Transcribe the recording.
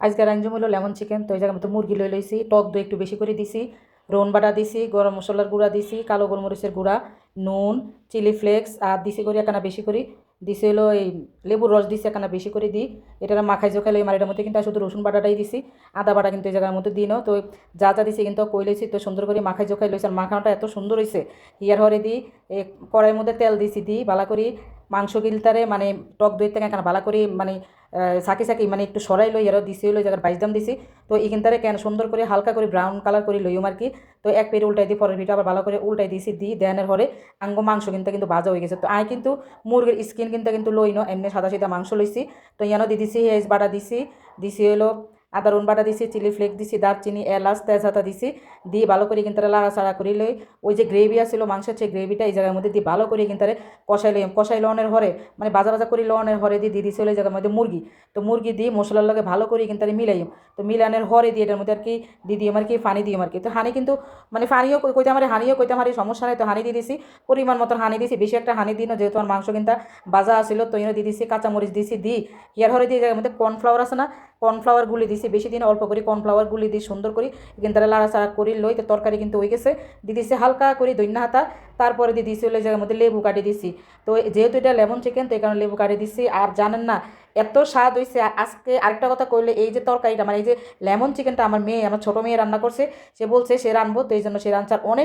আজকে রাঁধুম হলো lemon chicken. তো এই জায়গার মতো মুরগি লই লইছি, টক দই একটু বেশি করে দিছি, রোন বাটা দিছি, গরম মশলার গুঁড়া দিছি, কালো গোলমরিচের গুঁড়া, নুন, চিলি ফ্লেক্স আর দিছি করে একখানা বেশি করে দিছি হলো এই লেবুর রস দিছি একখানা বেশি করে দিই। এটা মাখাই জোখাই লই মারিটার মধ্যে কিন্তু শুধু রসুন বাটাটাই দিছি, আদা বাটা কিন্তু এই জায়গার মধ্যে দিই না। তো যা যা দিছি কিন্তু কই লইছি, তো সুন্দর করে মাখাই জোখাই লইছি। আর মাখানোটা এত সুন্দর হয়েছে, ইয়ার হরে দিই কড়াইয়ের মধ্যে তেল দিছি, দিই বালা করি মাংস গিলতারে মানে টক দই থেকে একখানা বালা করি মানে সাকি সাকি মানে একটু সরাই লই এরও দিছি হলো জায়গার বাইশ দাম দিছি। তো এখানটারে কেন সুন্দর করে হালকা করে ব্রাউন কালার করে লইম আর কি। তো এক পেট উল্টাই দিই, পরের ভিডিও আবার ভালো করে উল্টাই দিছি, দিই দেনের হরে আঙ্গ মাংস কিন্তু ভাজা হয়ে গেছে। তো আই কিন্তু মুরগির স্কিন কিন্তু লই ন, এমনি সাদা সাদা মাংস লইছি। তো ইয়ানো দিয়ে দিছি হেজ বাটা দিছি, দিছি হলো আদা রুন বাটা দিছি, চিলি ফ্লেক দিছি, দারচিনি এলাচ তেজপাতা দিছি, দিয়ে ভালো করে কিন্তু লাড়াচাড়া করে লই। ওই যে গ্রেভি আসছিল মাংসের, সেই গ্রেভিটা এই জায়গার মধ্যে দিয়ে ভালো করে কিন্তু কষাই লই। কষাই লওয়ানোর হরে মানে ভাজা ভাজা করে লওয়ানোর হরে দিয়ে দিছি ওই জায়গার মধ্যে মুরগি। তো মুরগি দিয়ে মশলার লগে ভালো করে কিন্তু মিলাই। তো মিলানোর হরে দিয়ে এটার মধ্যে আর কি দিয়ে দিই আর কি পানি দিই আর কি। তো হানি কিন্তু মানে পানিও কইতে আমার হানিও কইতে আমার সমস্যা নেই। তো হানি দিয়ে দিছি, পরিমাণ মতন হানি দিছি, বেশি একটা হানি দিই না যেহেতু আমার মাংস কিন্তু ভাজা আসছিল। তো এনে দিয়ে দিছি কাঁচামরিচ দিছি, দিই ইয়ার হরে দিয়ে জায়গার মধ্যে কর্নফ্লাওয়ার আছে না, কর্নফ্লাওয়ার গুলি দিছি, বেশি দিন অল্প করে কর্নফ্লাওয়ার গুলি দিই সুন্দর করে কিন্তু লাড়াচাড়া করি লই। তো তরকারি কিন্তু হয়ে গেছে, দিয়ে দিছি হালকা করে দৈন্য হাতা। তারপরে দিয়ে দিছি ওই জায়গার মধ্যে লেবু কাটি দিছি। তো যেহেতু এটা লেমন চিকেন তো এই কারণে লেবু কাটি দিছি। আর জানেন না এত স্বাদ হয়েছে আজকে। আরেকটা কথা কইলে এই যে তরকারিটা মানে এই যে লেমন চিকেনটা আমার মেয়ে, আমার ছোটো মেয়ে রান্না করছে, সে বলছে সে রানবো, তো এই জন্য সে রান্নার অনেক